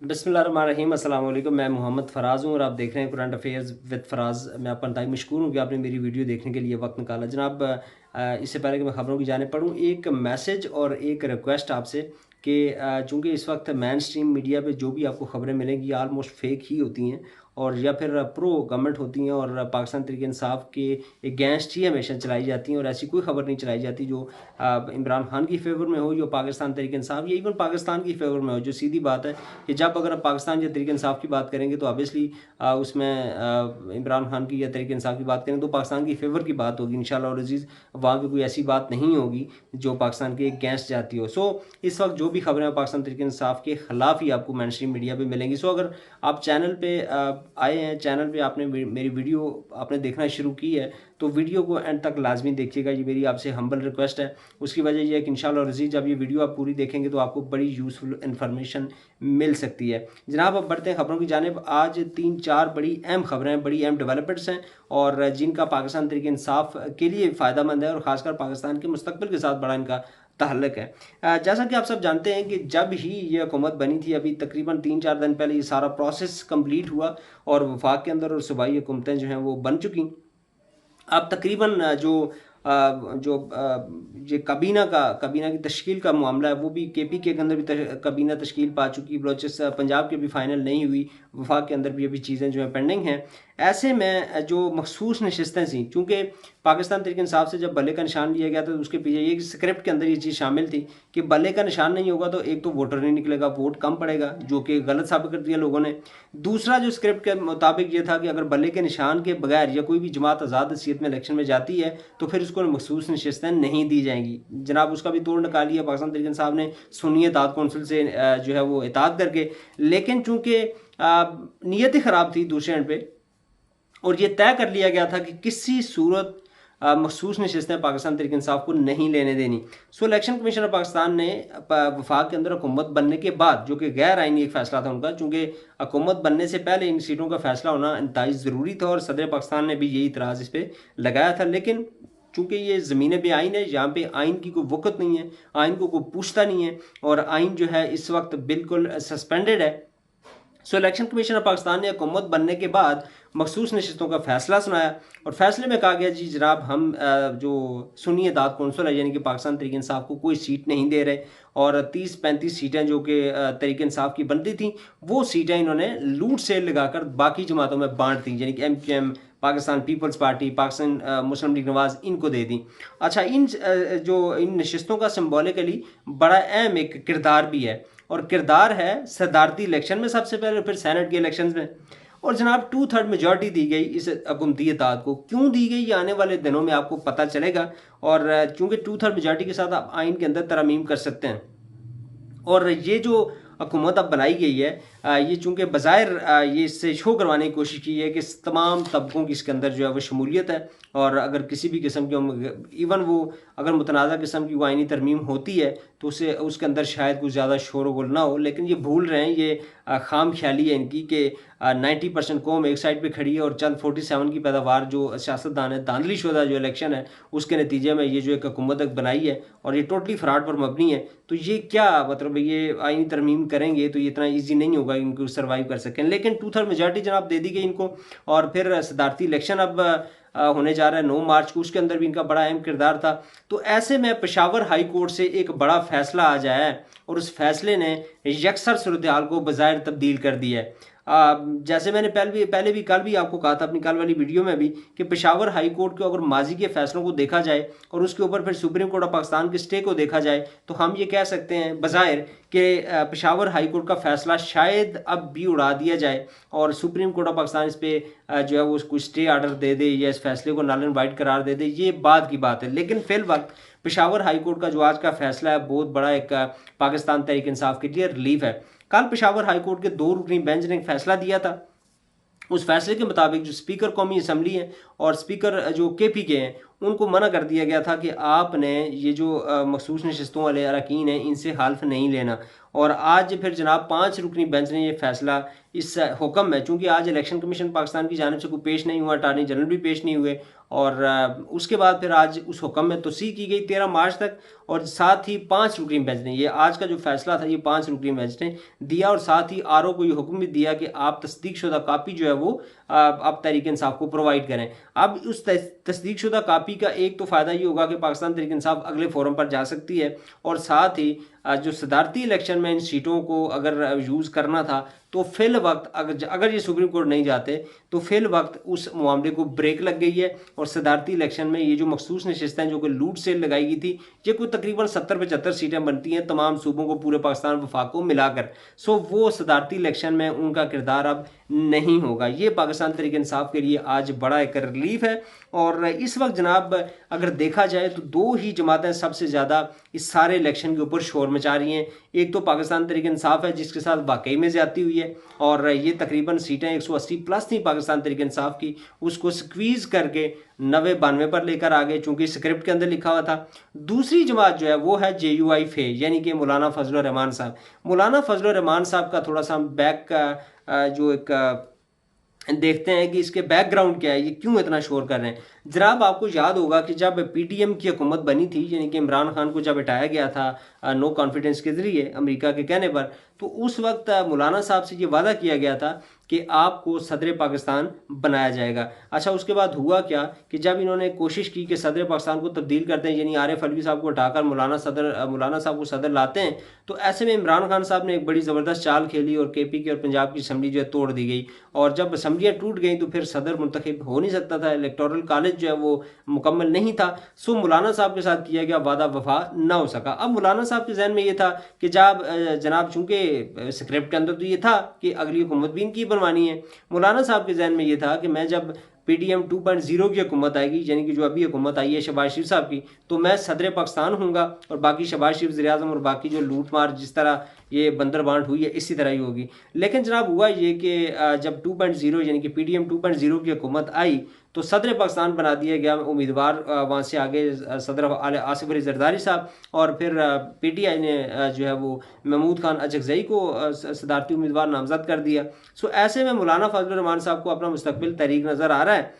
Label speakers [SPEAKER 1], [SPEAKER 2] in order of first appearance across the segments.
[SPEAKER 1] बिस्मिल्लाहिर्रहमानिर्रहीम अस्सलाम वालेकुम। मैं मोहम्मद फ़राज़ हूँ और आप देख रहे हैं करंट अफेयर्स विद फ़राज़। मैं आपका इंतहाई मशकूर हूँ कि आपने मेरी वीडियो देखने के लिए वक्त निकाला। जनाब, इससे पहले कि मैं ख़बरों की जाने पढ़ूँ, एक मैसेज और एक रिक्वेस्ट आपसे कि चूँकि इस वक्त मेन स्ट्रीम मीडिया पे जो भी आपको ख़बरें मिलेंगी आलमोस्ट फ़ेक ही होती हैं और या फिर प्रो गवर्नमेंट होती हैं और पाकिस्तान तहरीक इंसाफ के अगेंस्ट ही हमेशा चलाई जाती हैं और ऐसी कोई ख़बर नहीं चलाई जाती जो इमरान खान की फेवर में हो या पाकिस्तान तहरीक इंसाफ या इवन पाकिस्तान की फेवर में हो। जो सीधी बात है कि जब अगर आप पाकिस्तान या तहरीक इंसाफ की बात करेंगे तो ऑब्वियसली उसमें इमरान खान की या तहरीक इंसाफ की बात करेंगे तो पाकिस्तान की फेवर की बात होगी इंशाल्लाह और अजीज़। वहाँ की कोई ऐसी बात नहीं होगी जो पाकिस्तान के अगेंस्ट जाती हो। सो इस वक्त जो भी खबरें पाकिस्तान तहरीक इंसाफ के ख़िलाफ़ ही आपको मेन स्ट्रीम मीडिया पर मिलेंगी। सो अगर आप चैनल पर आए हैं, चैनल पर आपने मेरी वीडियो आपने देखना शुरू की है तो वीडियो को एंड तक लाजमी देखिएगा। ये मेरी आपसे हम्बल रिक्वेस्ट है। उसकी वजह यह है कि इंशाल्लाह रज़ीज़ जब ये वीडियो आप पूरी देखेंगे तो आपको बड़ी यूज़फुल इन्फॉर्मेशन मिल सकती है। जनाब, अब बढ़ते हैं खबरों की जानिब। आज 3-4 बड़ी अहम खबरें हैं, बड़ी अहम डेवलपमेंट्स हैं और जिनका पाकिस्तान तहरीक इंसाफ के लिए फ़ायदेमंद है और ख़ासकर पाकिस्तान के मुस्तकबिल के साथ बड़ा इनका ताल्लुक है। जैसा कि आप सब जानते हैं कि जब ही ये हुकूमत बनी थी, अभी तकरीबन 3-4 दिन पहले ये सारा प्रोसेस कंप्लीट हुआ और वफाक के अंदर और सूबाई हुकूमतें जो हैं वो बन चुकी। अब तकरीबन ये काबीना की तश्कील का मामला है वो भी केपी के अंदर भी काबीना तश्कील पा चुकी। बलोचिस्तान पंजाब के भी फाइनल नहीं हुई, वफाक के अंदर भी अभी चीज़ें जो हैं पेंडिंग हैं। ऐसे में जो मखसूस नशस्तें थी, चूँकि पाकिस्तान तहरीक इंसाफ से जब बल्ले का निशान लिया गया था तो उसके पीछे ये स्क्रिप्ट के अंदर ये चीज़ शामिल थी कि बल्ले का निशान नहीं होगा तो एक तो वोटर नहीं निकलेगा, वोट कम पड़ेगा, जो कि गलत साबित कर दिया लोगों ने। दूसरा जो स्क्रिप्ट के मुताबिक ये था कि अगर बल्ले के निशान के बगैर या कोई भी जमात आज़ाद हैसियत में इलेक्शन में जाती है तो फिर उसको मखसूस नशस्तें नहीं दी जाएंगी। जनाब, उसका भी तोड़ निकाली है पाकिस्तान तहरीक इंसाफ ने सुन्नी इत्तेहाद कौंसिल से जो है वो इत्तेहाद करके। लेकिन चूँकि नीयत ही ख़राब थी दूसरे एंड पे और ये तय कर लिया गया था कि किसी सूरत मखसूस नशस्तें पाकिस्तान तहरीक इंसाफ को नहीं लेने देनी। सो इलेक्शन कमीशन ऑफ पाकिस्तान ने वफाक के अंदर हुकूमत बनने के बाद, जो कि गैर आइनी एक फ़ैसला था उनका, चूँकि हुकूमत बनने से पहले इन सीटों का फ़ैसला होना इंतहाई ज़रूरी था और सदर पाकिस्तान ने भी यही इतराज़ इस पर लगाया था। लेकिन चूँकि ये ज़मीन बेआइन है, यहाँ पे आइन की कोई वक़्त नहीं है, आइन को कोई पूछता नहीं है और आइन जो है इस वक्त बिल्कुल सस्पेंडेड है। सो इलेक्शन कमीशन ऑफ पाकिस्तान ने हुकूमत बनने के बाद मखसूस नशस्तों का फ़ैसला सुनाया और फैसले में कहा गया जी जनाब, हम जो सुन्नी इत्तेहाद कौंसिल है यानी कि पाकिस्तान तहरीक इंसाफ को कोई सीट नहीं दे रहे और 30-35 सीटें जो कि तहरीक इंसाफ की बनती थी वो सीटें इन्होंने लूट सेल लगाकर बाकी जमातों में बांट दी, यानी कि MQM, Pakistan Peoples Party, Pakistan Muslim League Nawaz, इनको दे दी। अच्छा, इन नशस्तों का सिंबॉलिकली बड़ा अहम एक किरदार भी है और किरदार है सदारती इलेक्शन में सबसे पहले, फिर सेनेट के इलेक्शन में। और जनाब 2/3 मेजॉरिटी दी गई इस हुकूमती इत्तेहाद को। क्यों दी गई ये आने वाले दिनों में आपको पता चलेगा और चूँकि 2/3 मेजॉरिटी के साथ आप आइन के अंदर तरमीम कर सकते हैं। और ये जो हुकूमत अब बनाई गई है, ये चूँकि बज़ाहिर ये इससे शो करवाने की कोशिश की है कि तमाम तबकों की इसके अंदर जो है वो शमूलियत है और अगर किसी भी किस्म की इवन वो अगर मुतनाज़ा किस्म की वो आइनी तरमीम होती है तो उसके अंदर शायद कुछ ज़्यादा शोर गुल ना हो। लेकिन ये भूल रहे हैं, ये खाम ख्याली है इनकी कि 90% कौम एक साइड पे खड़ी है और चंद 47 की पैदावार जो सियासतदान है, धांधली शुदा जो इलेक्शन है उसके नतीजे में ये जो एक हुकूमत बनाई है और ये टोटली फ्रॉड पर मबनी है। तो ये क्या मतलब, ये आइनी तरमीम करेंगे तो ये इतना ईजी नहीं होगा इनको सर्वाइव कर सकें। लेकिन 2/3 मेजॉरिटी जनाब दे दी गई इनको और फिर सदारती इलेक्शन अब होने जा रहा है 9 मार्च को, उसके अंदर भी इनका बड़ा अहम किरदार था। तो ऐसे में पेशावर हाई कोर्ट से एक बड़ा फैसला आ जाया है और उस फैसले ने यकसर सूरत हाल को बज़ाहिर तब्दील कर दिया है। जैसे मैंने पहले भी कल भी आपको कहा था अपनी कल वाली वीडियो में भी कि पेशावर हाई कोर्ट के अगर माजी के फैसलों को देखा जाए और उसके ऊपर फिर सुप्रीम कोर्ट ऑफ पाकिस्तान के स्टे को देखा जाए तो हम ये कह सकते हैं बज़ाहिर कि पेशावर हाई कोर्ट का फैसला शायद अब भी उड़ा दिया जाए और सुप्रीम कोर्ट ऑफ पाकिस्तान इस पर जो है वो कुछ स्टे आर्डर दे दे या इस फैसले को नल एंड वाइड करार दे दे, ये बाद की बात है। लेकिन फिल वक्त पेशावर हाई कोर्ट का जो आज का फैसला है बहुत बड़ा एक पाकिस्तान तहरीक इंसाफ के लिए रिलीफ है। कल पेशावर हाई कोर्ट के 2 रुकनी बेंच ने एक फैसला दिया था। उस फैसले के मुताबिक जो स्पीकर कौमी असम्बली है और स्पीकर जो KP के हैं उनको मना कर दिया गया था कि आपने ये जो मखसूस नशिस्तों वाले अरकान हैं इनसे हल्फ नहीं लेना। और आज फिर जनाब 5 रुकनी बेंच ने ये फैसला इस हुक्म है, चूँकि आज इलेक्शन कमीशन पाकिस्तान की जानिब से कोई पेश नहीं हुआ, अटारनी जनरल भी पेश नहीं हुए, और उसके बाद फिर आज उस हुक्म में तोसी की गई 13 मार्च तक, और साथ ही 5 रुकनी बेंच ने ये आज का जो फैसला था ये 5 रुकनी बेंच ने दिया, और साथ ही RO को ये हुक्म भी दिया कि आप तस्दीक शुदा कापी जो है वो आप तहरीक इंसाफ को प्रोवाइड करें। अब उस तस्दीक शुदा कापी का एक तो फ़ायदा ये होगा कि पाकिस्तान तहरीक इंसाफ अगले फोरम पर जा सकती है, और साथ ही जो सदारती इलेक्शन में इन सीटों को अगर यूज़ करना था तो फिल वक्त अगर ये सुप्रीम कोर्ट नहीं जाते तो फिल वक्त उस मामले को ब्रेक लग गई है। और सदारती इलेक्शन में ये जो मखसूस नशिस्तें जो कि लूट सेल लगाई गई थी, ये कोई तकरीबन 70-75 सीटें बनती हैं तमाम सूबों को, पूरे पाकिस्तान वफाक को मिलाकर। सो वो सदारती इलेक्शन में उनका किरदार अब नहीं होगा। ये पाकिस्तान तहरीक इंसाफ के लिए आज बड़ा एक रिलीफ है। और इस वक्त जनाब अगर देखा जाए तो 2 ही जमातें सबसे ज़्यादा इस सारे इलेक्शन के ऊपर शोर मचा रही हैं। एक तो पाकिस्तान तहरीक इंसाफ है जिसके साथ वाकई में ज़्यादती हुई है, और ये तकरीबन सीटें 180 प्लस थी पाकिस्तान तहरीक इंसाफ की, उसको स्क्वीज़ करके 90-92 पर लेकर आ गए, चूँकि स्क्रिप्ट के अंदर लिखा हुआ था। दूसरी जमात जो है वो है JUI फे, यानी कि मौलाना फजल रहमान साहब। मौलाना फजल रहमान साहब का थोड़ा सा बैक का जो एक देखते हैं कि इसके बैकग्राउंड क्या है, ये क्यों इतना शोर कर रहे हैं। जनाब आपको याद होगा कि जब PTM की हुकूमत बनी थी, यानी कि इमरान खान को जब हटाया गया था नो कॉन्फिडेंस के ज़रिए अमेरिका के कहने पर, तो उस वक्त मौलाना साहब से ये वादा किया गया था कि आपको सदर पाकिस्तान बनाया जाएगा। अच्छा, उसके बाद हुआ क्या कि जब इन्होंने कोशिश की कि सदर पाकिस्तान को तब्दील करते हैं, यानी आरिफ अलवी साहब को हटाकर मौलाना साहब को सदर लाते हैं, तो ऐसे में इमरान खान साहब ने एक बड़ी ज़बरदस्त चाल खेली और KP की और पंजाब की असम्बली जो है तोड़ दी गई। और जब असम्बलियाँ टूट गई तो फिर सदर मुंतखब हो नहीं सकता था, इलेक्टोरल कॉलेज जो है वो मुकम्मल नहीं था। सो मौलाना साहब के साथ किया गया वादा वफा ना हो सका। अब मौलाना साहब के जहन में ये था कि जब जनाब चूँकि स्क्रिप्ट के अंदर तो ये था कि अगली हुकूमत भी इनकी बनवानी है, मौलाना साहब के जहन में ये था कि मैं जब PTM 2.0 की हुकूमत आएगी, यानी कि जो अभी हुकूमत आई है शहबाज शरीफ साहब की, तो मैं सदर पाकिस्तान हूँगा और बाकी शहबाज शरीफ वज़ीर आज़म और बाकी जो लूट मार जिस तरह ये बंदर बांट हुई है इसी तरह ही होगी। लेकिन जनाब हुआ ये कि जब 2.0 यानी कि PTM 2.0 की हुकूमत आई तो सदर पाकिस्तान बना दिया गया उम्मीदवार, वहाँ से आगे सदर आसिफ अली जरदारी साहब, और फिर PTI ने जो है वो महमूद खान अचकज़ई को सदारती उम्मीदवार नामजद कर दिया। सो ऐसे में मौलाना फजल रहमान साहब को अपना मुस्तकबिल तहरीक नज़र आ रहा है।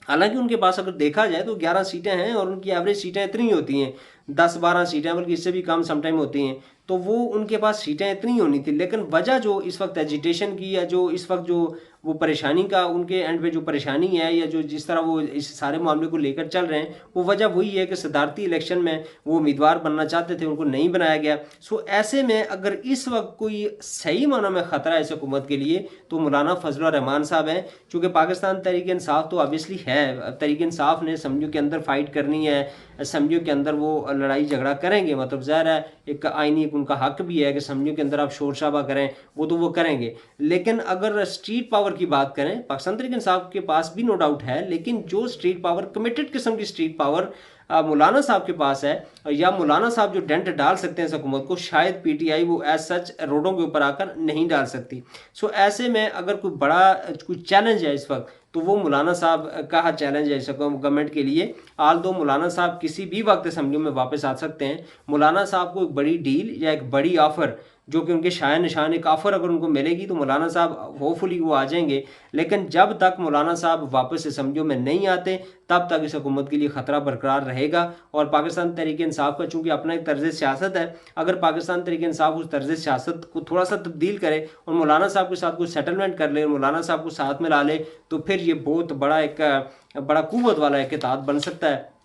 [SPEAKER 1] हालांकि उनके पास अगर देखा जाए तो 11 सीटें हैं और उनकी एवरेज सीटें इतनी होती हैं, 10-12 सीटें, बल्कि इससे भी कम समटाइम होती हैं, तो वो उनके पास सीटें इतनी होनी थी। लेकिन वजह जो इस वक्त एजिटेशन की या जो इस वक्त जो वो परेशानी का उनके एंड पे जो परेशानी है या जो जिस तरह वो इस सारे मामले को लेकर चल रहे हैं, वो वजह वही है कि सदारती इलेक्शन में वो उम्मीदवार बनना चाहते थे, उनको नहीं बनाया गया। सो ऐसे में अगर इस वक्त कोई सही मानों में ख़तरा है इस हुकूमत के लिए तो मौलाना फजल रहमान साहब हैं, क्योंकि पाकिस्तान तहरीक इंसाफ तो ऑब्वियसली है, तहरीक इंसाफ ने असम्बलियों के अंदर फाइट करनी है, असम्बलियों के अंदर वो लड़ाई झगड़ा करेंगे, मतलब ज़ाहिर है एक आईनी उनका हक भी है कि असम्बलियों के अंदर आप शोर शराबा करें, वो तो वो करेंगे। लेकिन अगर स्ट्रीट पावर की बात करें, पाकिस्तान तहरीक इंसाफ के पास भी नो डाउट है, लेकिन जो स्ट्रीट पावर, कमिटेड किस्म की स्ट्रीट पावर मौलाना साहब के पास है, या मौलाना साहब जो डेंट डाल सकते हैं इस हुकूमत को, शायद PTI वो एज सच रोडों के ऊपर आकर नहीं डाल सकती। सो ऐसे में अगर कोई बड़ा कोई चैलेंज है इस वक्त तो वो मौलाना साहब का चैलेंज है इस गवर्नमेंट के लिए। आल दो मौलाना साहब किसी भी वक्त असम्बली में वापस आ सकते हैं। मौलाना साहब को एक बड़ी डील या एक बड़ी ऑफ़र जो कि उनके शायद निशान एक ऑफ़र अगर उनको मिलेगी तो मौलाना साहब होपफुली वो आ जाएंगे। लेकिन जब तक मौलाना साहब वापस असम्बलियों में नहीं आते तब तक इस हुकूमत के लिए ख़तरा बरकरार रहेगा। और पाकिस्तान तहरीक इंसाफ का चूँकि अपना एक तर्ज सियासत है, अगर पाकिस्तान तहरीक इंसाफ उस तर्ज सियासत को थोड़ा सा तब्दील करे और मौलाना साहब के साथ कुछ सेटलमेंट कर ले और मौलाना साहब को साथ में ला ले तो फिर ये बहुत बड़ा एक बड़ा कुव्वत वाला एक इत्तेहाद बन सकता है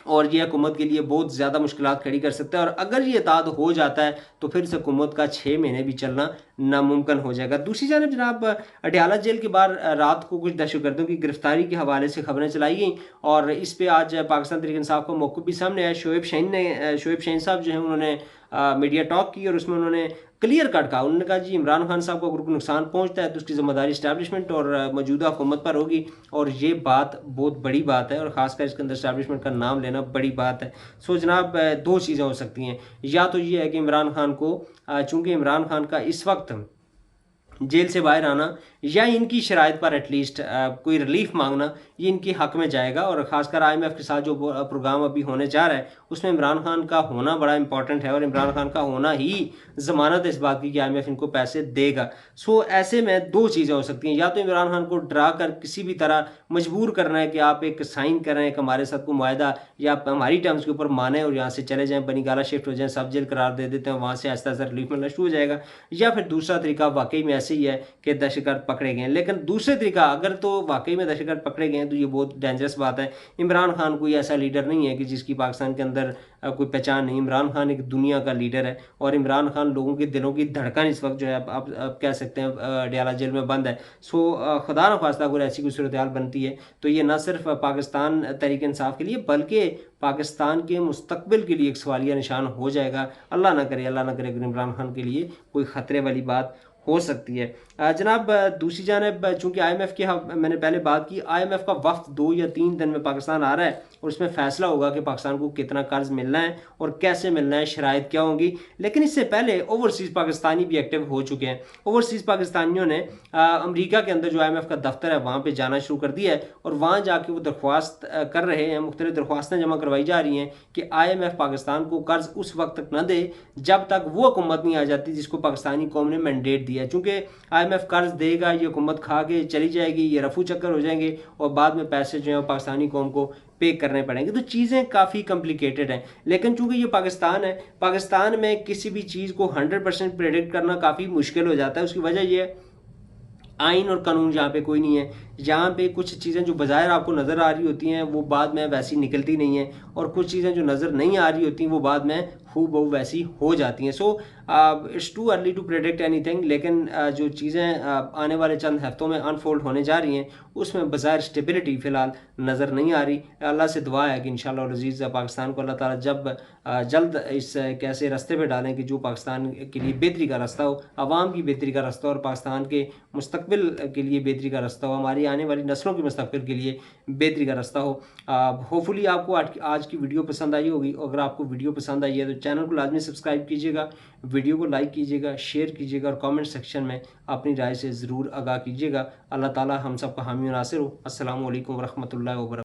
[SPEAKER 1] और ये हुकूमत के लिए बहुत ज़्यादा मुश्किलात खड़ी कर सकता है। और अगर ये इत्तेहाद हो जाता है तो फिर इस हुकूमत का 6 महीने भी चलना नामुमकिन हो जाएगा। दूसरी जानब जनाब अडयाला जेल के बाहर रात को कुछ दहशतगर्दों की गिरफ्तारी के हवाले से खबरें चलाई गई और इस पर आज पाकिस्तान तहरीक इंसाफ का मौक़िफ़ भी सामने आया। शोएब शाहीन साहब जो हैं उन्होंने मीडिया टॉक की और उसमें उन्होंने क्लियर कट कहा, उन्होंने कहा जी इमरान खान साहब को अगर कोई नुकसान पहुंचता है तो उसकी ज़िम्मेदारी इस्टेब्लिशमेंट और मौजूदा हुकूमत पर होगी। और ये बात बहुत बड़ी बात है और ख़ासकर इसके अंदर इस्टेब्लिशमेंट का नाम लेना बड़ी बात है। सो जनाब 2 चीज़ें हो सकती हैं, या तो ये है कि इमरान खान को चूँकि इमरान खान का इस वक्त जेल से बाहर आना या इनकी शराइत पर एटलीस्ट कोई रिलीफ मांगना, ये इनके हक में जाएगा। और ख़ासकर IMF के साथ जो प्रोग्राम अभी होने जा रहा है उसमें इमरान खान का होना बड़ा इंपॉर्टेंट है, और इमरान खान का होना ही ज़मानत है इस बात की कि IMF इनको पैसे देगा। सो ऐसे में दो चीज़ें हो सकती हैं, या तो इमरान खान को डरा कर किसी भी तरह मजबूर करना है कि आप एक साइन करें एक हमारे साथ को मुआहदा, या आप हमारी टर्म्स के ऊपर माने और यहाँ से चले जाएँ, बनीगाला शिफ्ट हो जाएँ, सब जेल करार दे देते हैं, वहाँ से आहिस्ता आहिस्ता रिलीफ मिलना शुरू हो जाएगा। या फिर दूसरा तरीका वाकई में ऐसे ही है कि दहशतगर्द पकड़े गए हैं। लेकिन दूसरे तरीका अगर तो वाकई में दहशतगर्द पकड़े गए हैं तो ये बहुत डेंजरस बात है। इमरान खान कोई ऐसा लीडर नहीं है कि जिसकी पाकिस्तान के अंदर कोई पहचान नहीं। इमरान खान एक दुनिया का लीडर है, और इमरान खान लोगों के दिलों की धड़कन इस वक्त जो है आप कह सकते हैं डयाला जेल में बंद है। सो खुदा न खास्ता अगर ऐसी कोई सूरत हाल बनती है तो ये न सिर्फ पाकिस्तान तहरीक इंसाफ के लिए बल्कि पाकिस्तान के मुस्तकबिल के लिए एक सवालिया निशान हो जाएगा। अल्लाह ना करे अगर इमरान खान के लिए कोई ख़तरे वाली बात हो सकती है। जनाब दूसरी जानब चूँकि IMF की मैंने पहले बात की, IMF का वफ्द 2 या 3 दिन में पाकिस्तान आ रहा है और उसमें फ़ैसला होगा कि पाकिस्तान को कितना कर्ज मिलना है और कैसे मिलना है, शराइत क्या होंगी। लेकिन इससे पहले ओवरसीज़ पाकिस्तानी भी एक्टिव हो चुके हैं। ओवरसीज़ पाकिस्तानियों ने अमरीका के अंदर जो IMF का दफ्तर है वहाँ पर जाना शुरू कर दिया है, और वहाँ जाके वो दरख्वास्त कर रहे हैं, मुख्तलिफ दरख्वास्तें जमा करवाई जा रही हैं कि IMF पाकिस्तान को कर्ज उस वक्त तक न दे जब तक वो हुकूमत नहीं आ जाती जिसको पाकिस्तानी कौम ने मैंडेट दिया है। चूँकि IMF कर्ज देगा, ये हुकूमत खा के चली जाएगी, ये रफू चक्कर हो जाएंगे और बाद में पैसे जो हैं पाकिस्तानी कौम को पे करने पड़ेंगे। तो चीज़ें काफ़ी कॉम्प्लिकेटेड हैं। लेकिन चूंकि ये पाकिस्तान है, पाकिस्तान में किसी भी चीज़ को 100% प्रेडिक्ट करना काफ़ी मुश्किल हो जाता है। उसकी वजह यह है आइन और कानून यहाँ पे कोई नहीं है। यहाँ पे कुछ चीज़ें जो बज़ाहिर आपको नज़र आ रही होती हैं वो बाद में वैसी निकलती नहीं हैं, और कुछ चीज़ें जो नज़र नहीं आ रही होती वो बाद में हूबहू वैसी हो जाती हैं। So it's too early to predict anything. लेकिन जो चीज़ें आने वाले चंद हफ्तों में अनफोल्ड होने जा रही हैं उसमें बज़ाहिर स्टेबिलिटी फ़िलहाल नज़र नहीं आ रही। अल्लाह से दुआ है कि इंशाअल्लाह अज़ीज़ पाकिस्तान को अल्लाह ताला जब जल्द इस एक ऐसे रास्ते पे डालें कि जो पाकिस्तान के लिए बेहतरी का रास्ता हो, आवाम की बेहतरी का रास्ता हो, और पाकिस्तान के मुस्तकबिल के लिए बेहतरी का रास्ता हो, हमारी आने वाली नस्लों के मुस्तकबिल के लिए बेहतरी का रास्ता हो। होपफुली आपको आज की वीडियो पसंद आई होगी। अगर आपको वीडियो पसंद आई है तो चैनल को लाजमी सब्सक्राइब कीजिएगा, वीडियो को लाइक कीजिएगा, शेयर कीजिएगा, और कमेंट सेक्शन में अपनी राय से ज़रूर आगाह कीजिएगा। अल्लाह ताला हम सब का हामी नासिर हो। अस्सलामु अलैकुम वरहमतुल्लाहि वबरकातुहू।